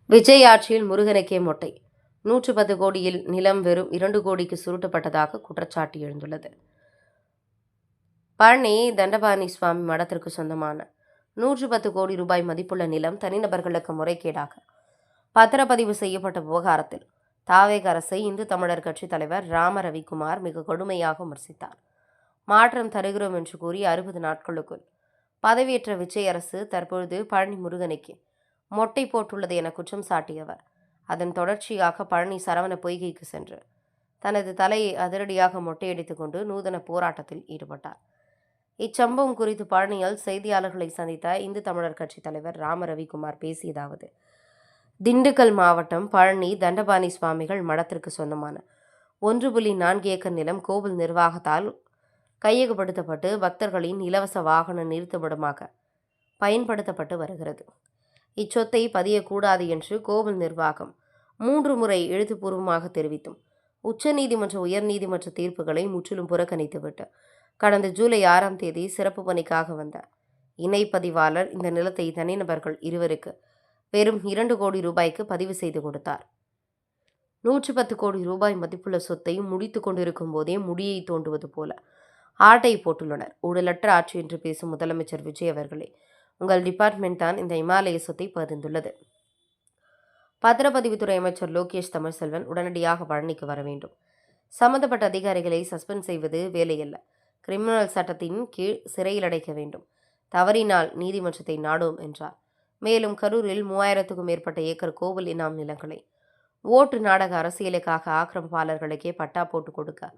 விஜய் ஆட்சியில் முருகனுக்கே மொட்டை. 110 கோடியில் நிலம் வெறும் 2 கோடிக்கு சுருட்டப்பட்டதாக குற்றச்சாட்டு எழுந்துள்ளது. பழனி தண்டபாணி சுவாமி மடத்திற்கு சொந்தமான 110 கோடி ரூபாய் மதிப்புள்ள நிலம் தனிநபர்களுக்கு முறைகேடாக பத்திரப்பதிவு செய்யப்பட்ட விவகாரத்தில் தாவேக அரசை இந்து தமிழர் கட்சி தலைவர் ராம ரவிக்குமார் மிக கொடுமையாக விமர்சித்தார். மாற்றம் தருகிறோம் என்று கூறி 60 நாட்களுக்குள் பதவியேற்ற விஜய் அரசு தற்பொழுது பழனி முருகனுக்கு மொட்டை போட்டுள்ளது என குற்றம் சாட்டியவர் அதன் தொடர்ச்சியாக பழனி சரவண பொய்கைக்கு சென்று தனது தலையை அதிரடியாக மொட்டையடித்துக் கொண்டு நூதன போராட்டத்தில் ஈடுபட்டார். இச்சம்பவம் குறித்து பழனியில் செய்தியாளர்களை சந்தித்த இந்து தமிழர் கட்சி தலைவர் ராம ரவிக்குமார் பேசியதாவது: திண்டுக்கல் மாவட்டம் பழனி தண்டபாணி சுவாமிகள் மடத்திற்கு சொந்தமான 1.4 ஏக்கர் நிலம் கோவில் நிர்வாகத்தால் கையகப்படுத்தப்பட்டு பக்தர்களின் இலவச வாகன நிறுத்துமிடமாக பயன்படுத்தப்பட்டு வருகிறது. இச்சொத்தை பதியக்கூடாது என்று கோவில் நிர்வாகம் 3 முறை எழுத்துப்பூர்வமாக தெரிவித்தும் உச்சநீதிமன்ற உயர்நீதிமன்ற தீர்ப்புகளை முற்றிலும் புறக்கணித்துவிட்டு கடந்த ஜூலை 6ஆம் தேதி சிறப்பு பணிக்காக வந்த இணைப்பதிவாளர் இந்த நிலத்தை தனிநபர்கள் இருவருக்கு வெறும் 2 கோடி ரூபாய்க்கு பதிவு செய்து கொடுத்தார். 110 கோடி ரூபாய் மதிப்புள்ள சொத்தை முடித்து கொண்டிருக்கும் போதே முடியை தோண்டுவது போல ஆட்டை போட்டுள்ளனர். ஊழலற்ற ஆட்சி என்று பேசும் முதலமைச்சர் விஜய் அவர்களே, உங்கள் டிபார்ட்மெண்ட் தான் இந்த இமாலய சொத்தை பகிர்ந்துள்ளது. பத்திரப்பதிவுத்துறை அமைச்சர் லோகேஷ் தமிழ்செல்வன் உடனடியாக பழனிக்கு வர வேண்டும். சம்பந்தப்பட்ட அதிகாரிகளை சஸ்பெண்ட் செய்வது வேலையல்ல. கிரிமினல் சட்டத்தின் கீழ் சிறையில் அடைக்க வேண்டும். தவறினால் நீதிமன்றத்தை நாடும் என்றார். மேலும் கரூரில் 3000க்கும் மேற்பட்ட ஏக்கர் கோவில் இனாம் நிலங்களை ஓட்டு நாடக அரசியலுக்காக ஆக்கிரமிப்பாளர்களுக்கே பட்டா போட்டு கொடுக்க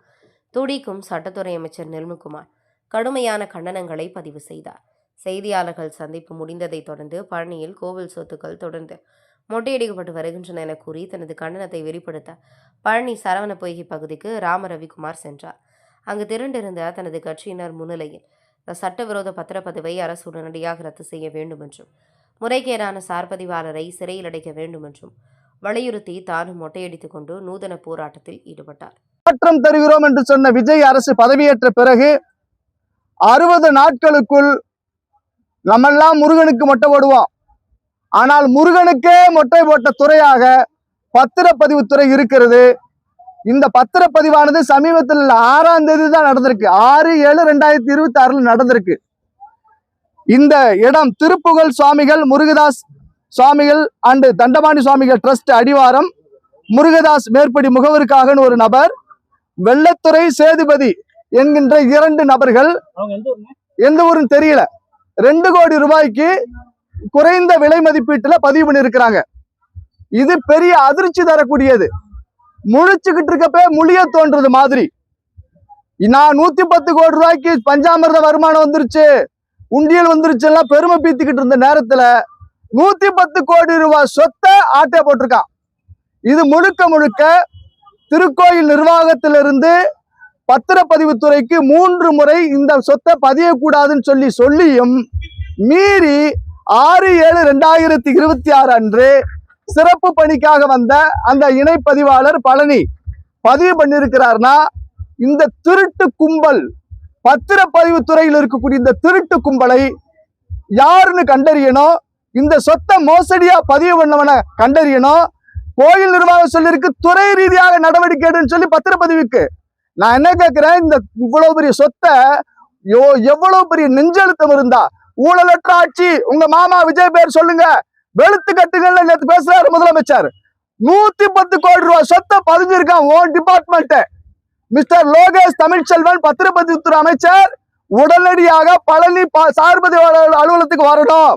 துடிக்கும் சட்டத்துறை அமைச்சர் நிர்மல்குமார் கடுமையான கண்டனங்களை பதிவு செய்தார். செய்தியாளர்கள் சந்திப்பு முடிந்ததை தொடர்ந்து பழனியில் கோவில் சொத்துக்கள் தொடர்ந்து மொட்டையடிக்கப்பட்டு வருகின்றன என கூறி தனது கண்டனத்தை வெளிப்படுத்த பழனி சரவண பொய்கை பகுதிக்கு ராம ரவிக்குமார் சென்றார். அங்கு திரண்டிருந்த தனது கட்சியினர் முன்னிலையில் இந்த சட்டவிரோத பத்திரப்பதிவை அரசு உடனடியாக ரத்து செய்ய வேண்டும் என்றும் முறைகேடான சார்பதிவாளரை சிறையில் அடைக்க வேண்டும் என்றும் வலியுறுத்தி தானும் மொட்டையடித்துக் கொண்டு நூதன போராட்டத்தில் ஈடுபட்டார். மாற்றம் தருகிறோம் என்று சொன்ன விஜய் அரசு பதவியேற்ற பிறகு 60 நாட்களுக்குள் நம்மெல்லாம் முருகனுக்கு மொட்டை போடுவோம். ஆனால் முருகனுக்கே மொட்டை போட்ட துறையாக பத்திரப்பதிவுத்துறை இருக்கிறது. இந்த பத்திரப்பதிவானது சமீபத்தில் 6ஆம் தேதி தான் நடந்திருக்கு. 6/7/2026 நடந்திருக்கு. இந்த இடம் திருப்புகழ் சுவாமிகள் முருகதாஸ் சுவாமிகள் அண்டு தண்டபாணி சுவாமிகள் ட்ரஸ்ட் அடிவாரம் முருகதாஸ் மேற்படி முகவருக்காக ஒரு நபர், வெள்ளத்துறை சேதுபதி என்கின்ற 2 நபர்கள், எந்த ஊருன்னு தெரியல, 2 கோடி ரூபாய்க்கு குறைந்த விலை மதிப்பீட்டுல பதிவு பண்ணியிருக்கிறாங்க. இது பெரிய அதிர்ச்சி தரக்கூடியது. முழிச்சுக்கிட்டு இருக்கப்ப முழிய தோன்றது மாதிரி. நான் 110 கோடி ரூபாய்க்கு பஞ்சாமிர்த வருமானம் வந்துருச்சு, உண்டியல் வந்துருச்சு எல்லாம் பெருமை பீத்திக்கிட்டு இருந்த நேரத்துல 110 கோடி ரூபாய் சொத்தை ஆட்டை போட்டிருக்கான். இது முழுக்க முழுக்க திருக்கோயில் நிர்வாகத்திலிருந்து பத்திரப்பதிவுத்துறைக்கு 3 முறை இந்த சொத்தை பதியக்கூடாதுன்னு சொல்லியும் மீறி 6/7/2026 அன்று சிறப்பு பணிக்காக வந்த அந்த இணைப்பதிவாளர் பழனி பதிவு பண்ணியிருக்கிறார்னா, இந்த திருட்டு கும்பல், பத்திரப்பதிவுத்துறையில் இருக்கக்கூடிய இந்த திருட்டு கும்பலை யாருன்னு கண்டறியணும். இந்த சொத்தை மோசடியா பதிவு பண்ணவனை கண்டறியணும். கோயில் நிர்வாகம் சொல்லியிருக்கு துறை ரீதியாக நடவடிக்கை எடுன்னு சொல்லி பத்திரப்பதிவுக்கு. நான் என்ன கேட்கிறேன், இந்த இவ்வளவு பெரிய சொத்தை எவ்வளவு பெரிய நெஞ்செழுத்தம் இருந்தா ஊழலற்ற ஆட்சி உங்க மாமா விஜய் பேர் சொல்லுங்க, வெளுத்து கட்டுங்கள்ல நேற்று பேசுறாரு முதலமைச்சர். 110 கோடி ரூபாய் சொத்தை பதிஞ்சிருக்கான் own department. Mister Lokesh Tamilselvan பத்திரப்பதிவுத்துறை அமைச்சர் உடனடியாக பழனி சார்பதிவாளர் அலுவலகத்துக்கு வரணும்.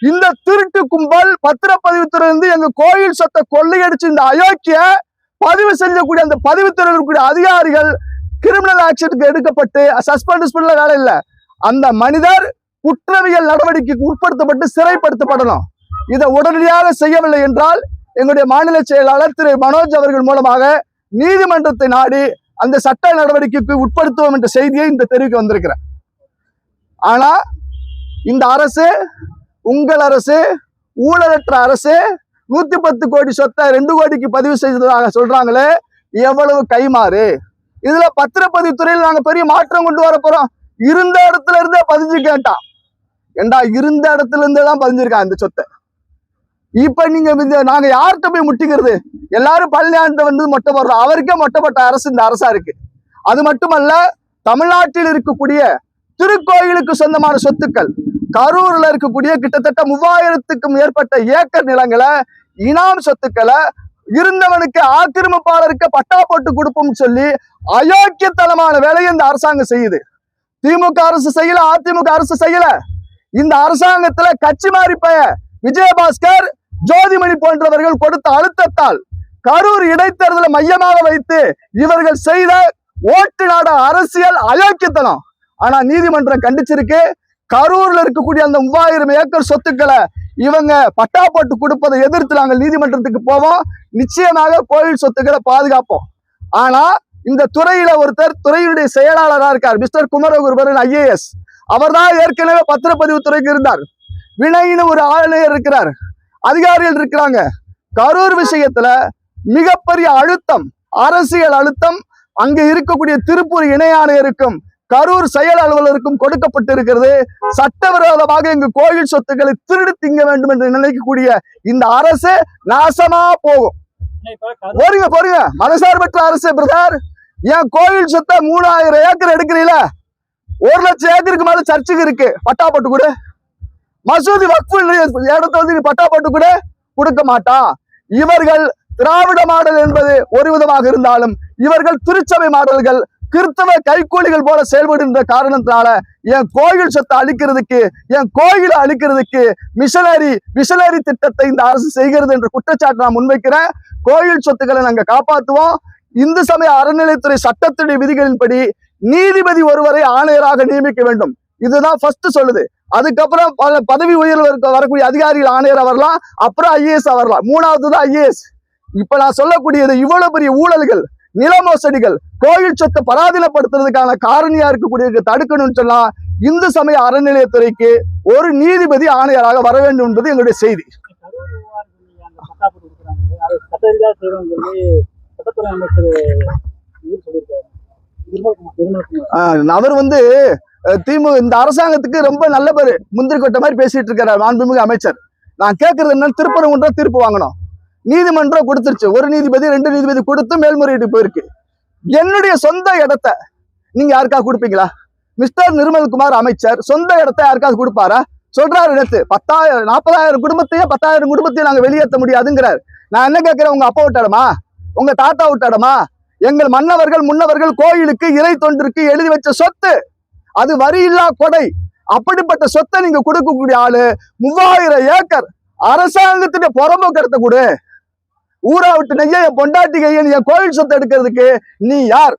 இந்த திருட்டு கும்பல் பத்திரப்பதிவுத்துறை இருந்து எங்க கோயில் சொத்தை கொள்ளையடிச்சு இந்த அயோக்கிய பதிவு செஞ்சக்கூடிய அந்த பதிவுத்துறை இருக்கக்கூடிய அதிகாரிகள் கிரிமினல் ஆக்ஷனுக்கு எடுக்கப்பட்டு சஸ்பெண்ட் வேலை இல்லை. அந்த மனிதர் குற்றவியல் நடவடிக்கைக்கு உட்படுத்தப்பட்டு சிறைப்படுத்தப்படணும். இதை உடனடியாக செய்யவில்லை என்றால் எங்களுடைய மாநில செயலாளர் திரு மனோஜ் அவர்கள் மூலமாக நீதிமன்றத்தை நாடி அந்த சட்ட நடவடிக்கைக்கு உட்படுத்துவோம் என்ற செய்தியை இந்த தெரிவிக்க வந்திருக்கிறேன். ஆனா இந்த அரசு, உங்கள் அரசு, ஊழலற்ற அரசு 110 கோடி சொத்தை 2 கோடிக்கு பதிவு செய்ததாக சொல்றாங்களே, எவ்வளவு கைமாறு. இதுல பத்திரப்பதிவுத்துறையில் நாங்க பெரிய மாற்றம் கொண்டு வர போறோம். இருந்த இடத்துல இருந்தே பதிஞ்சு கேட்டான். ஏண்டா இருந்த இடத்துல இருந்தே தான் பதிஞ்சிருக்கான் இந்த சொத்தை. இப்ப நாங்க யார்கிட்ட போய் முட்டிக்கிறது? எல்லாரும் பழனியாண்ட வந்து மொட்டை போடுறோம். அவருக்கே மொட்டைப்பட்ட அரசு இந்த அரசா இருக்கு. அது மட்டுமல்ல, தமிழ்நாட்டில் இருக்கக்கூடிய திருக்கோயிலுக்கு சொந்தமான சொத்துக்கள், கரூர்ல இருக்கக்கூடிய கிட்டத்தட்ட 3000க்கும் மேற்பட்ட ஏக்கர் நிலங்களை, இனாம் சொத்துக்களை இருந்தவனுக்கு ஆக்கிரமிப்பாளருக்கு பட்டா போட்டு கொடுப்போம்னு சொல்லி அயோக்கியத்தனமான வேலையை இந்த அரசாங்கம் செய்யுது. திமுக அரசு செய்யல, அதிமுக அரசு செய்யல. இந்த அரசாங்கத்துல கட்சி மாறி விஜயபாஸ்கர், ஜோதிமணி போன்றவர்கள் கொடுத்த அழுத்தத்தால் கரூர் இடைத்தேர்தலை மையமாக வைத்து இவர்கள் செய்த ஓட்டு நாட அரசியல் அயோக்கியத்தனம். ஆனா நீதிமன்றம் கண்டிச்சிருக்கு. கரூர்ல இருக்கக்கூடிய அந்த 3000 ஏக்கர் சொத்துக்களை இவங்க பட்டா போட்டு கொடுப்பதை எதிர்த்து நாங்கள் நீதிமன்றத்துக்கு போவோம். நிச்சயமாக கோயில் சொத்துக்களை பாதுகாப்போம். ஆனா இந்த துறையில ஒருத்தர் துறையினுடைய செயலாளராக இருக்கார், மிஸ்டர் குமரகுருபரன் IAS. அவர் தான் ஏற்கனவே பத்திரப்பதிவு துறைக்கு இருந்தார். வினயின்னு ஒரு ஆணையர் இருக்கிறார், அதிகாரிகள் இருக்கிறாங்க. கரூர் விஷயத்துல மிகப்பெரிய அழுத்தம், அரசியல் அழுத்தம் அங்க இருக்கக்கூடிய திருப்பூர் இணை ஆணையருக்கும் கரூர் செயல் அலுவலருக்கும் கொடுக்கப்பட்டு இருக்கிறது. சட்டவிரோதமாக இங்கு கோயில் சொத்துக்களை திருடி திங்க வேண்டும் என்று நினைக்கக்கூடிய இந்த அரசு நாசமா போகும். போறீங்க மனசார்பற்ற அரசு பிரதர். ஏன் கோயில் சொத்தை 3000 ஏக்கர் எடுக்கிறீங்களா? 1,00,000 ஏக்கருக்கு மேல சர்ச்சுக்கு இருக்கு, பட்டா போட்டு கொடு. மசூதி வக்ஃபு இடத்த வந்து பட்டா போட்டு கூட கொடுக்க மாட்டான். இவர்கள் திராவிட மாடல் என்பது ஒரு விதமாக இருந்தாலும் இவர்கள் திருச்சபை மாடல்கள், கிறிஸ்தவ கைக்கூலிகள் போல செயல்படுகின்ற காரணத்தினால என் கோயில் சொத்தை அழிக்கிறதுக்கு, என் கோயிலை அழிக்கிறதுக்கு மிஷனரி திட்டத்தை இந்த அரசு செய்கிறது என்ற குற்றச்சாட்டு நான் முன்வைக்கிறேன். கோயில் சொத்துக்களை நாங்க காப்பாற்றுவோம். இந்து சமய அறநிலைத்துறை சட்டத்துடைய விதிகளின்படி நீதிபதி ஒருவரை ஆணையராக நியமிக்க வேண்டும். இதுதான் ஃபர்ஸ்ட் சொல்லுது. அதுக்கப்புறம் பதவி உயர்வு வரக்கூடிய அதிகாரிகள் ஆணையரா வரலாம், அப்புறம் IAS வரலாம். 3வது தான் IAS. இப்ப நான் சொல்லக்கூடியது இவ்வளவு பெரிய ஊழல்கள், நில மோசடிகள், கோயில் சொத்தை பராதீனப்படுத்துறதுக்கான காரணியா இருக்கக்கூடிய தடுக்கணும்னு சொன்னா இந்து சமய அறநிலையத்துறைக்கு ஒரு நீதிபதி ஆணையராக வர வேண்டும் என்பது எங்களுடைய செய்தி. அவர் வந்து இந்த அரசாங்கத்துக்கு ரொம்ப நல்ல பேரு, முந்திரி கொட்ட மாதிரி பேசிட்டு இருக்கிறார் மாண்புமிகு அமைச்சர். நான் கேட்கறது என்ன, திருப்பரங்குன்றம் தீர்ப்பு வாங்கணும். நீதிமன்றம் கொடுத்துருச்சு, 1 நீதிபதி 2 நீதிபதி கொடுத்து மேல்முறையீடு போயிருக்கு. என்னுடைய சொந்த இடத்தை நீங்க யாருக்காவது கொடுப்பீங்களா? மிஸ்டர் நிர்மல்குமார் அமைச்சர் சொந்த இடத்தை யாருக்காவது கொடுப்பாரா? சொல்றாரு நேத்து 40,000 குடும்பத்தையும் 10,000 குடும்பத்தையும் நாங்க வெளியேற்ற முடியாதுங்கிறார். நான் என்ன கேட்கிறேன், உங்க அப்பா விட்டாடமா, உங்க தாத்தா விட்டாடமா? எங்கள் மன்னவர்கள் முன்னவர்கள் கோயிலுக்கு இறை தொண்டிற்கு எழுதி வச்ச சொத்து, அது வரி இல்லா கொடை. அப்படிப்பட்ட சொத்தை நீங்க கொடுக்கக்கூடிய ஆளு 3000 ஏக்கர் அரசாங்கத்துடைய புறம்போக்கத்தை கொடு. ஊரா விட்டு நெய்ய என் பொண்டாட்டி கையன் என் கோயில் சொத்தை எடுக்கிறதுக்கு நீ யார்?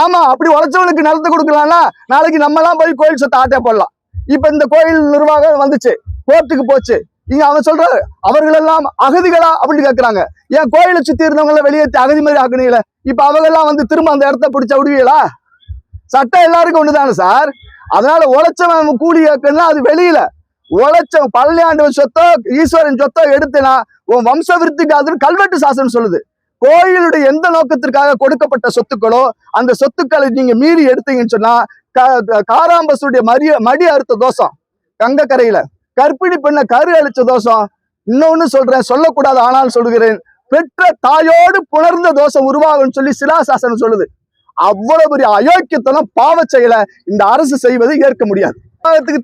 ஆமா, அப்படி உழைச்சவனுக்கு நிலத்தை கொடுக்கலாம்னா நாளைக்கு நம்ம எல்லாம் போய் கோயில் சொத்தை ஆட்டே போடலாம். இப்ப இந்த கோயில் நிர்வாகம் வந்துச்சு, கோர்ட்டுக்கு போச்சு. இங்க அவன் சொல்றாரு அவர்கள் எல்லாம் அகதிகளா அப்படின்னு கேட்கறாங்க. ஏன் கோயிலை சுத்தி இருந்தவங்க எல்லாம் வெளியேற்றி அகதி மாதிரி ஆக்கணுங்களே, இப்ப அவங்க எல்லாம் வந்து திரும்ப அந்த இடத்த பிடிச்ச விடுவீங்களா? சட்டம் எல்லாருக்கும் ஒண்ணுதானே சார். அதனால உழைச்சவன் கூலி கேட்கணும்னா அது வெளியில உழைச்சவன் பழனியாண்டவன் சொத்தோ ஈஸ்வரன் சொத்தோ எடுத்தனா உன் வம்ச விருத்திக்கு அதுன்னு கல்வெட்டு சாசனம் சொல்லுது. கோயிலுடைய எந்த நோக்கத்திற்காக கொடுக்கப்பட்ட சொத்துக்களோ அந்த சொத்துக்களை நீங்க மீறி எடுத்தீங்கன்னு சொன்னா காராம்பசுடைய மடி அறுத்த தோஷம், கங்கக்கரையில கற்பிணி பெண்ணை கரு அழிச்ச தோஷம். இன்னொன்னு சொல்றேன், சொல்லக்கூடாது ஆனால் சொல்கிறேன், பெற்ற தாயோடு புணர்ந்த தோஷம் உருவாகும்னு சொல்லி சிலாசாசனம் சொல்லுது. அவ்வளவு பெரிய அயோக்கியத்தனம் பாவ செயலை இந்த அரசு செய்வது ஏற்க முடியாது.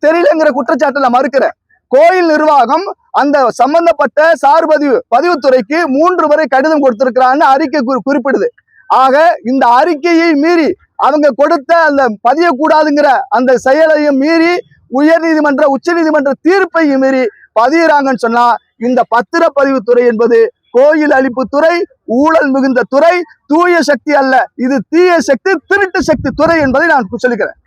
தெரியலங்கிற குற்றச்சாட்டை நான் மறுக்கிறேன். கோயில் நிர்வாகம் அந்த சம்பந்தப்பட்ட பதிவுத்துறைக்கு 3 முறை கடிதம் கொடுத்திருக்கிறான்னு அறிக்கை குறிப்பிடுது. ஆக இந்த அறிக்கையை மீறி அவங்க கொடுத்த அந்த பதியக்கூடாதுங்கிற அந்த செயலையும் மீறி உச்ச நீதிமன்ற தீர்ப்பையும் மீறி பதிகிறாங்கன்னு சொன்னா இந்த பத்திரப்பதிவுத்துறை என்பது கோயில் அழிப்பு துறை, ஊழல் மிகுந்த துறை, தூய சக்தி அல்ல, இது தீய சக்தி, திருட்டு சக்தி துறை என்பதை நான் சொல்லிக்கிறேன்.